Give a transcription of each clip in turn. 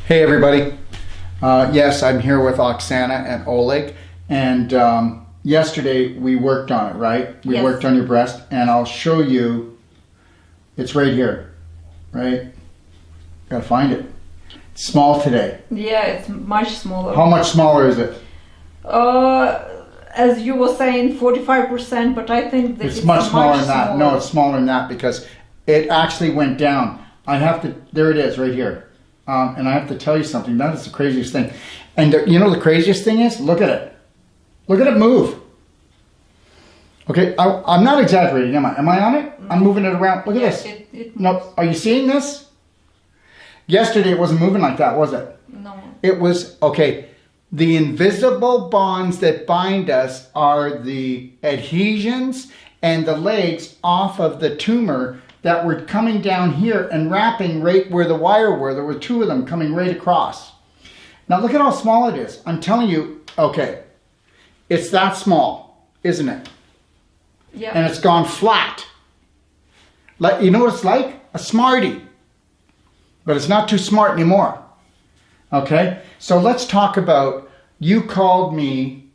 Hey everybody. Yes, I'm here with Oksana and Oleg, and yesterday we worked on it, right? We worked on your breast, and I'll show you. It's right here, right? Gotta find it. It's small today. Yeah, it's much smaller. How much smaller is it? As you were saying, 45%, but I think that it's much smaller than that. No, it's smaller than that because it actually went down. I have to, there it is right here. And I have to tell you something, that is the craziest thing. And you know the craziest thing is? Look at it. Look at it move. Okay, I'm not exaggerating, am I? Am I on it? I'm moving it around. Look at this. No, are you seeing this? Yesterday it wasn't moving like that, was it? No. It was, okay, the invisible bonds that bind us are the adhesions and the legs off of the tumor that were coming down here and wrapping right where the wire were. There were two of them coming right across. Now look at how small it is. I'm telling you, okay, it's that small, isn't it? Yeah. And it's gone flat. Like, you know what it's like? A Smartie. But it's not too smart anymore. Okay? So let's talk about, you called me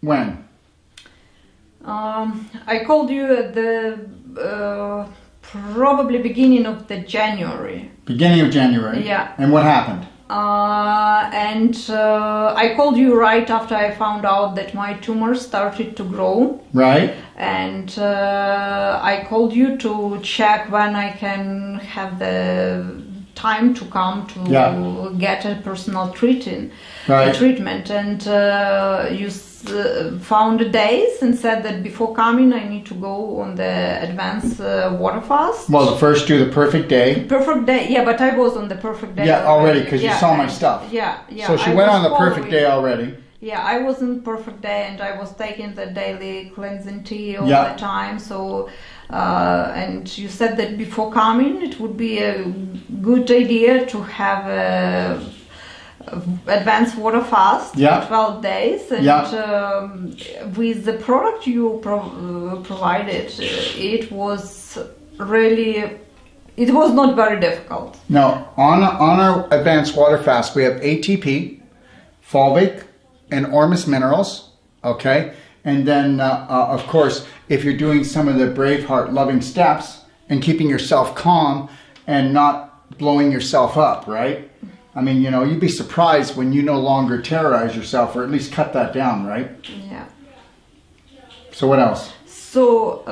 when? I called you at the probably beginning of the January. Beginning of January? Yeah. And what happened? I called you right after I found out that my tumor started to grow. Right. And I called you to check when I can have the time to come to get a personal treatment. And you found days and said that before coming I need to go on the advanced water fast. Well, first do the perfect day. Perfect day, yeah, but I was on the perfect day. Yeah, already, because you saw my stuff. Yeah. So she went on the perfect day already. Yeah, I was in perfect day and I was taking the daily cleansing tea all the time. So, and you said that before coming it would be a good idea to have a advanced water fast for 12 days, and with the product you provided, it was not very difficult. No, on our advanced water fast we have ATP, fulvic, and ormus minerals, okay? And then of course if you're doing some of the Braveheart loving steps and keeping yourself calm and not blowing yourself up, right? I mean, you know, you'd be surprised when you no longer terrorize yourself, or at least cut that down, right? Yeah. So what else? So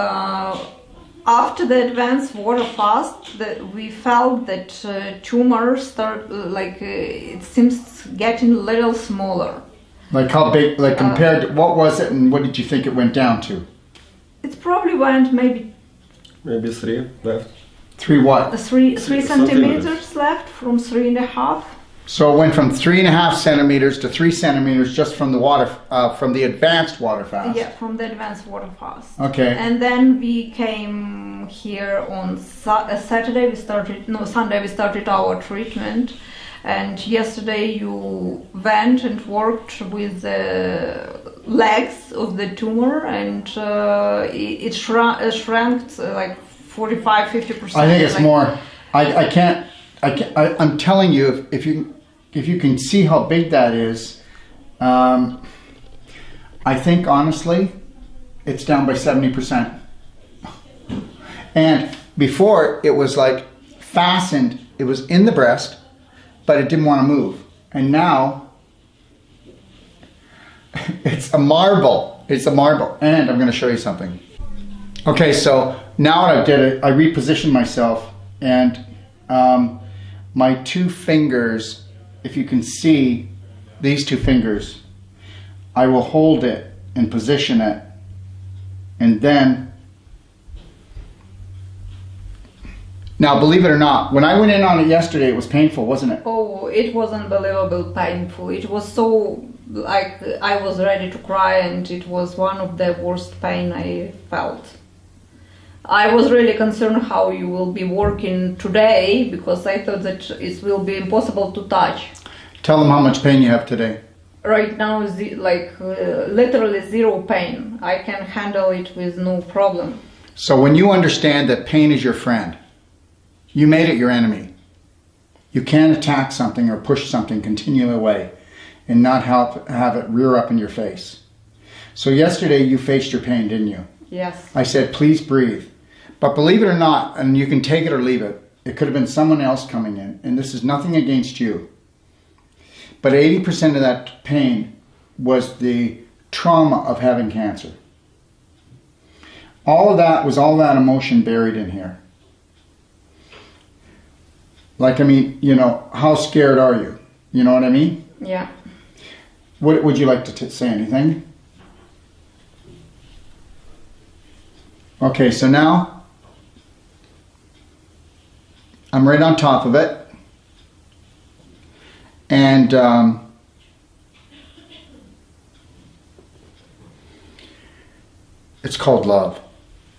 after the advanced water fast, we felt that tumors start, it seems getting a little smaller. Like how big, like compared to, what was it and what did you think it went down to? It probably went maybe 3 left. 3 what? 3 centimeters left from 3.5. So it went from 3.5 centimeters to 3 centimeters just from the water, from the advanced water fast. Yeah, from the advanced water fast. Okay. And then we came here on Sunday. We started our treatment. And yesterday you went and worked with the legs of the tumor, and it shrank like 45–50%. I think it's more. I'm telling you, if you can see how big that is, I think honestly, it's down by 70%. And before it was like fastened, it was in the breast, but it didn't want to move. And now it's a marble. It's a marble. And I'm going to show you something. Okay, so now I did it. I repositioned myself, and my 2 fingers, if you can see these 2 fingers, I will hold it and position it, and then, now believe it or not, when I went in on it yesterday it was painful, wasn't it? Oh, it was unbelievable painful. It was so, like, I was ready to cry, and it was one of the worst pain I felt. I was really concerned how you will be working today, because I thought that it will be impossible to touch. Tell them how much pain you have today. Right now, literally 0 pain. I can handle it with no problem. So when you understand that pain is your friend, you made it your enemy. You can't attack something or push something continually away and not have it rear up in your face. So yesterday you faced your pain, didn't you? Yes. I said, please breathe. But believe it or not, and you can take it or leave it, it could have been someone else coming in, and this is nothing against you. But 80% of that pain was the trauma of having cancer. All of that was all that emotion buried in here. Like, I mean, you know, how scared are you? You know what I mean? Yeah. What would you like to say? Anything? Okay, so now I'm right on top of it. And it's called love,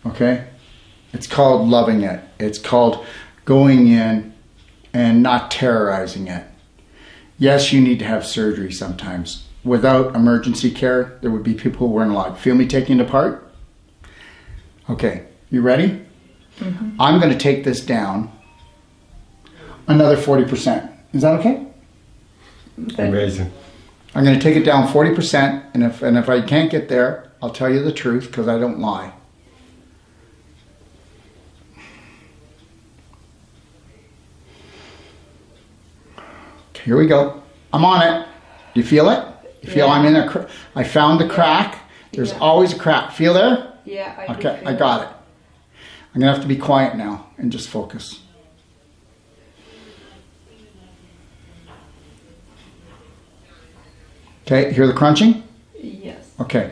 okay? It's called loving it. It's called going in and not terrorizing it. Yes, you need to have surgery sometimes. Without emergency care, there would be people who weren't alive. Feel me taking it apart? Okay, you ready? Mm-hmm. I'm going to take this down another 40%. Is that okay? Amazing. I'm going to take it down 40%, and if I can't get there, I'll tell you the truth because I don't lie. Okay, here we go. I'm on it. Do you feel it? You feel I'm in a I found the crack. There's always a crack. Feel there? Yeah, I okay, I got it. I'm going to have to be quiet now and just focus. Okay, hear the crunching? Yes. Okay.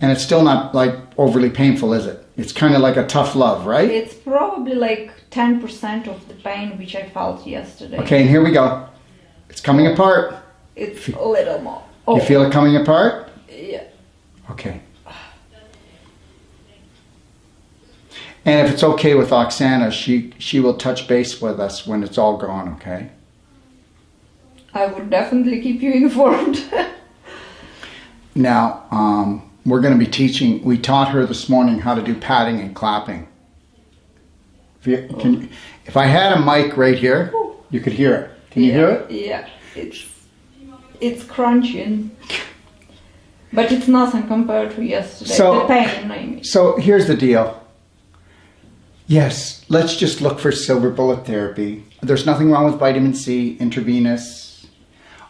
And it's still not like overly painful, is it? It's kind of like a tough love, right? It's probably like 10% of the pain which I felt yesterday. Okay, and here we go. It's coming apart. It's a little more. You feel it coming apart? Yeah. Okay. And if it's okay with Oksana, she will touch base with us when it's all gone, okay? I would definitely keep you informed. Now, we're going to be teaching, we taught her this morning how to do patting and clapping. If I had a mic right here, you could hear it. Can you hear it? Yeah, it's crunching. But it's nothing compared to yesterday. The pain, I mean. So here's the deal. Yes, let's just look for silver bullet therapy. There's nothing wrong with vitamin C, intravenous,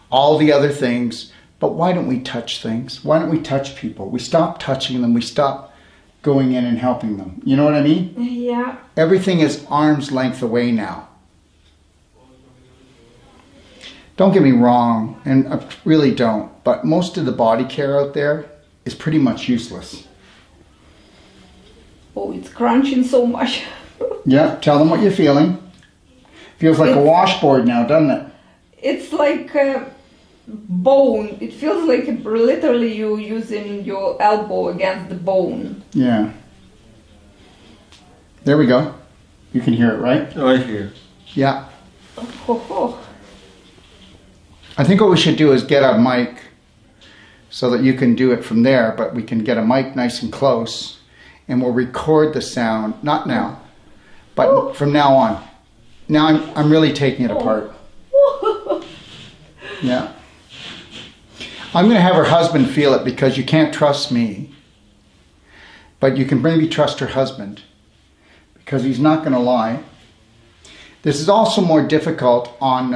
all the other things. But why don't we touch things? Why don't we touch people? We stop touching them. We stop going in and helping them. You know what I mean? Yeah. Everything is arm's length away now. Don't get me wrong, and I really don't, but most of the body care out there is pretty much useless. Oh, it's crunching so much. Yeah, tell them what you're feeling. Feels like a washboard now, doesn't it? It's like a bone. It feels like literally you using your elbow against the bone. Yeah. There we go. You can hear it, right? Oh, I hear. Yeah. Oh. I think what we should do is get a mic so that you can do it from there, but we can get a mic nice and close and we'll record the sound, not now, but from now on. Now I'm really taking it apart. Yeah. I'm going to have her husband feel it because you can't trust me, but you can maybe trust her husband because he's not going to lie. This is also more difficult on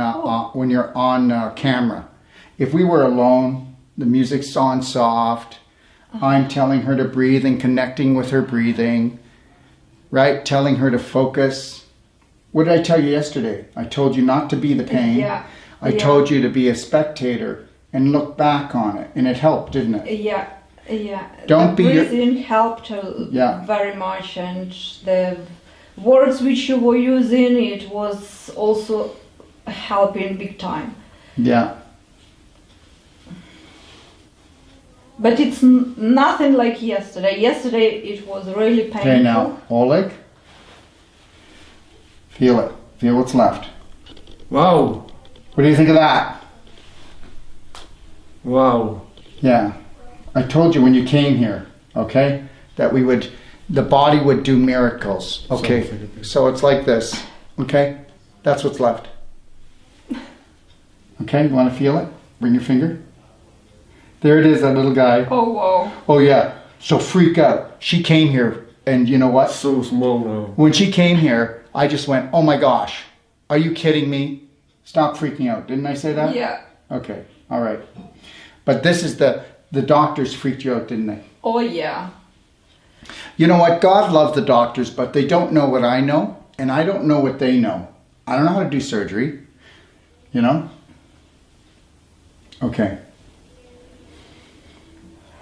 when you're on camera. If we were alone, the music's on soft, I'm telling her to breathe and connecting with her breathing, right? Telling her to focus. What did I tell you yesterday? I told you not to be the pain. Yeah. I told you to be a spectator and look back on it, and it helped, didn't it? Yeah. Don't be breathing helped very much, and the words which you were using, it was also helping big time. Yeah. But it's nothing like yesterday. Yesterday it was really painful. Okay, now, Oleg, feel it. Feel what's left. Wow. What do you think of that? Wow. Yeah. I told you when you came here, okay, that the body would do miracles. Okay, so it's like this, okay? That's what's left. Okay, you want to feel it? Bring your finger. There it is, that little guy. Oh, wow. Oh, yeah. So freak out. She came here, and you know what? So small now. When she came here, I just went, oh my gosh, are you kidding me? Stop freaking out. Didn't I say that? Yeah. Okay, all right. But this is the doctors freaked you out, didn't they? Oh, yeah. You know what? God loved the doctors, but they don't know what I know, and I don't know what they know. I don't know how to do surgery, you know? Okay.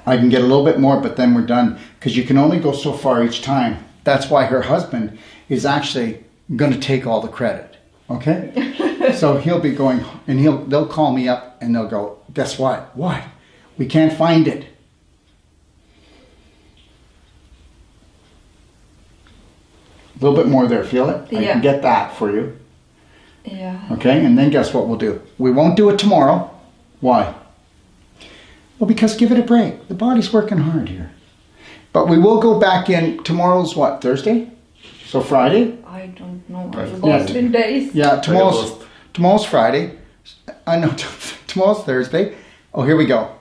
I can get a little bit more, but then we're done, because you can only go so far each time. That's why her husband is actually going to take all the credit, okay? So he'll be going, and they'll call me up, and they'll go, guess what? What? We can't find it. A little bit more there, feel it? Yeah. I can get that for you. Yeah. Okay, and then guess what we'll do? We won't do it tomorrow. Why? Well, because give it a break. The body's working hard here. But we will go back in, tomorrow's what, Thursday? So Friday? I don't know. Right. I've lost in days. Yeah, tomorrow's Friday. I know, tomorrow's Thursday. Oh, here we go.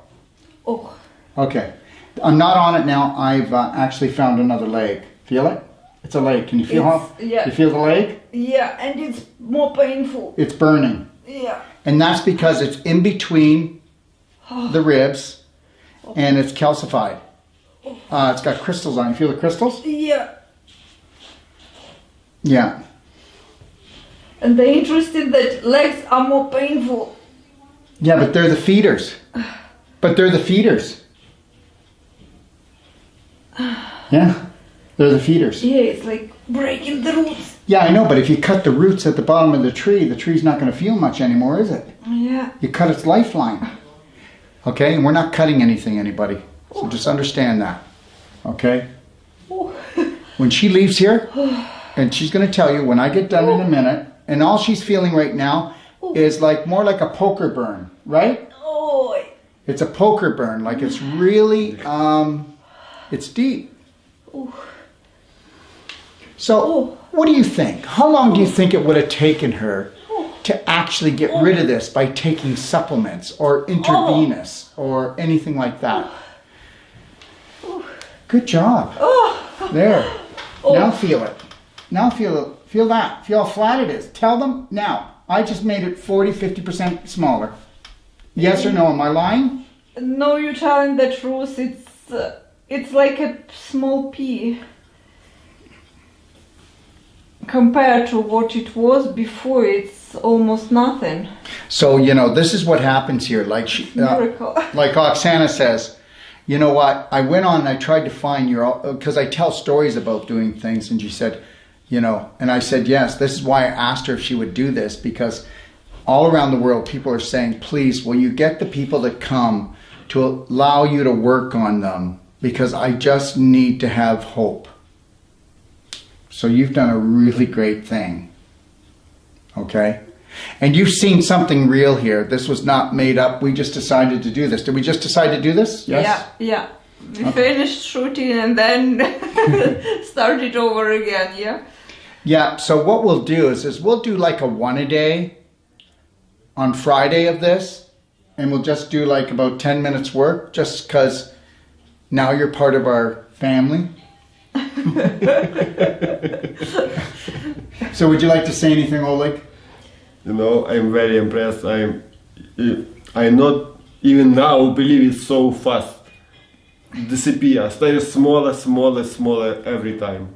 Oh. Okay. I'm not on it now. I've actually found another leg. Feel it? It's a leg. Can you feel Yeah. You feel the leg? Yeah, and it's more painful. It's burning. Yeah. And that's because it's in between the ribs and it's calcified. It's got crystals on it. You feel the crystals? Yeah. Yeah. And the interesting that legs are more painful. Yeah, but they're the feeders. Yeah, they're the feeders. Yeah, it's like breaking the roots. Yeah, I know, but if you cut the roots at the bottom of the tree's not going to feel much anymore, is it? Yeah. You cut its lifeline. Okay, and we're not cutting anything, anybody. So just understand that. Okay? When she leaves here, and she's going to tell you when I get done in a minute, and all she's feeling right now is like more like a poker burn, right? Oh. It's a poker burn, like it's really, it's deep. So, what do you think? How long do you think it would have taken her to actually get rid of this by taking supplements or intravenous or anything like that? Good job. There. Now feel it. Now feel that. Feel how flat it is. Tell them now. I just made it 40-50% smaller. Yes or no? Am I lying? No, you're telling the truth. It's like a small pea compared to what it was before. It's almost nothing. So this is what happens here. Like miracle. Like Oksana says, you know what? I went on and I tried to find because I tell stories about doing things, and she said, and I said yes. This is why I asked her if she would do this, because all around the world people are saying, please, will you get the people that come to allow you to work on them, because I just need to have hope. So you've done a really great thing. Okay? And you've seen something real here. This was not made up. We just decided to do this. Did we just decide to do this? Yes? Yeah. We finished shooting and then started over again, yeah? Yeah, so what we'll do is we'll do like a 1 a day on Friday of this, and we'll just do like about 10 minutes work, just because now you're part of our family. So would you like to say anything, Oleg? I'm very impressed. I not even now believe it's so fast. Disappear. Stay smaller every time.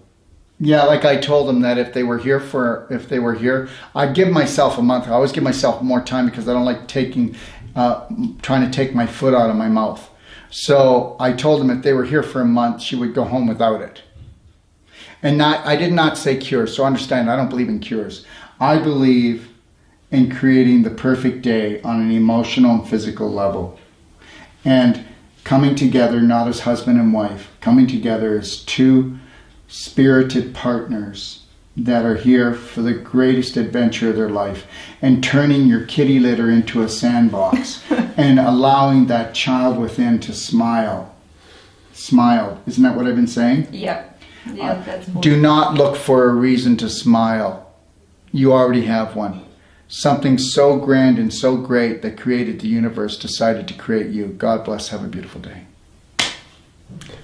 Yeah, like I told them that if they were here, I'd give myself a month. I always give myself more time because I don't like trying to take my foot out of my mouth. So I told them if they were here for a month, she would go home without it. And I did not say cures, so understand, I don't believe in cures. I believe in creating the perfect day on an emotional and physical level. And coming together, not as husband and wife, coming together as two spirited partners that are here for the greatest adventure of their life, and turning your kitty litter into a sandbox and allowing that child within to smile. Smile. Isn't that what I've been saying? Yeah. Yeah, that's do not look for a reason to smile. You already have one. Something so grand and so great that created the universe decided to create you. God bless. Have a beautiful day.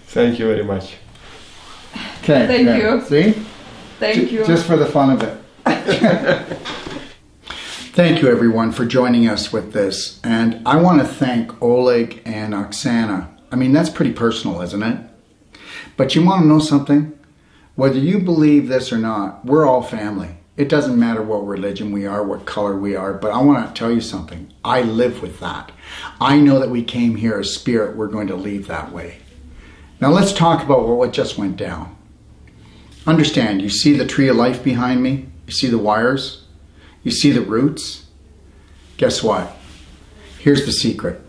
Thank you very much. Okay. Thank you. See? Thank you. Just for the fun of it. Thank you, everyone, for joining us with this. And I want to thank Oleg and Oksana. I mean, that's pretty personal, isn't it? But you want to know something? Whether you believe this or not, we're all family. It doesn't matter what religion we are, what color we are, but I want to tell you something. I live with that. I know that we came here as spirit. We're going to leave that way. Now let's talk about what just went down. Understand, you see the tree of life behind me? You see the wires? You see the roots? Guess what? Here's the secret.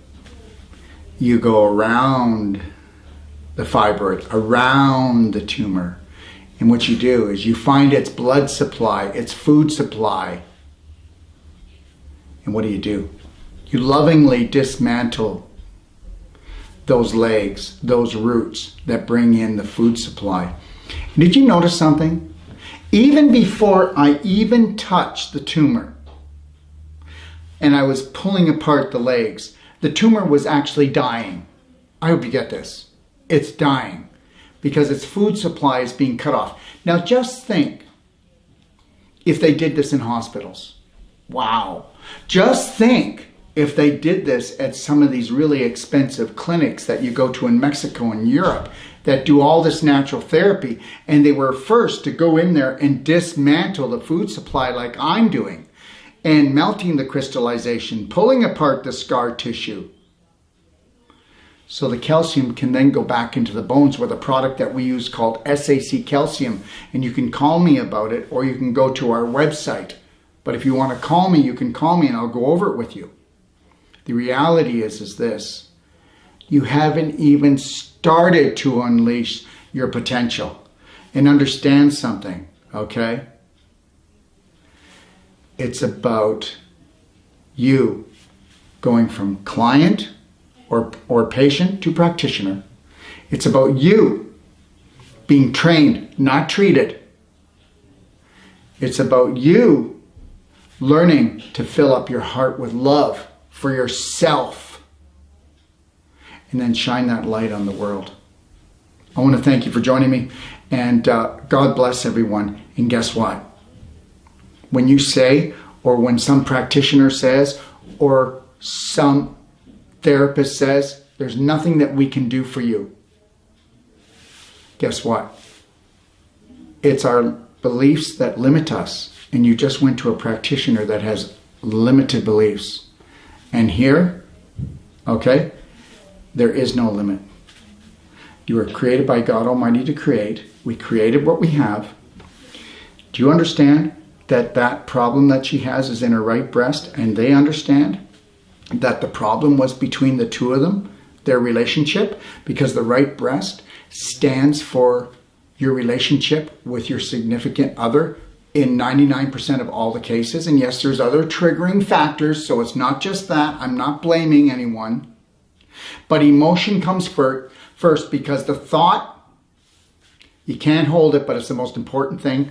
You go around the fibroid, around the tumor. And what you do is you find its blood supply, its food supply. And what do? You lovingly dismantle those legs, those roots that bring in the food supply. And did you notice something? Even before I even touched the tumor and I was pulling apart the legs, the tumor was actually dying. I hope you get this. It's dying because its food supply is being cut off. Now just think if they did this in hospitals. Wow. Just think if they did this at some of these really expensive clinics that you go to in Mexico and Europe that do all this natural therapy, and they were first to go in there and dismantle the food supply like I'm doing, and melting the crystallization, pulling apart the scar tissue. So the calcium can then go back into the bones with a product that we use called SAC calcium. And you can call me about it, or you can go to our website. But if you want to call me, you can call me and I'll go over it with you. The reality is this. You haven't even started to unleash your potential. And understand something, okay? It's about you going from client or patient to practitioner. It's about you being trained, not treated. It's about you learning to fill up your heart with love for yourself and then shine that light on the world. I want to thank you for joining me, and God bless everyone. And guess what? When you say, or when some practitioner says, or some therapist says, there's nothing that we can do for you. Guess what? It's our beliefs that limit us. And you just went to a practitioner that has limited beliefs. And here, okay, there is no limit. You were created by God Almighty to create. We created what we have. Do you understand that that problem that she has is in her right breast? And they understand that the problem was between the two of them, their relationship, because the right breast stands for your relationship with your significant other in 99% of all the cases. And yes, there's other triggering factors, so it's not just that. I'm not blaming anyone. But emotion comes first because the thought, you can't hold it, but it's the most important thing.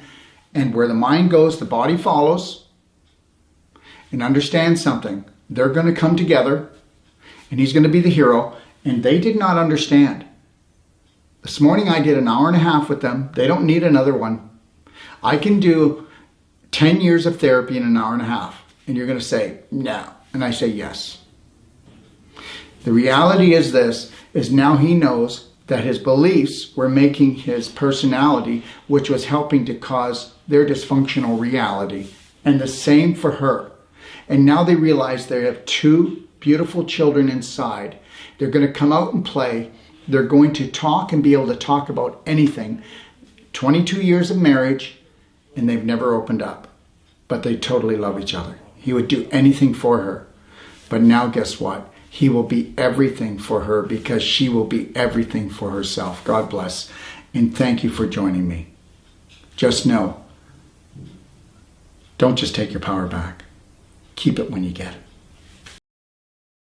And where the mind goes, the body follows. And understand something. They're going to come together, and he's going to be the hero. And they did not understand. This morning I did an hour and a half with them. They don't need another one. I can do 10 years of therapy in an hour and a half. And you're going to say, no. And I say, yes. The reality is this, is now he knows that his beliefs were making his personality, which was helping to cause their dysfunctional reality. And the same for her. And now they realize they have two beautiful children inside. They're going to come out and play. They're going to talk and be able to talk about anything. 22 years of marriage, and they've never opened up. But they totally love each other. He would do anything for her. But now guess what? He will be everything for her because she will be everything for herself. God bless. And thank you for joining me. Just know, don't just take your power back. Keep it when you get it.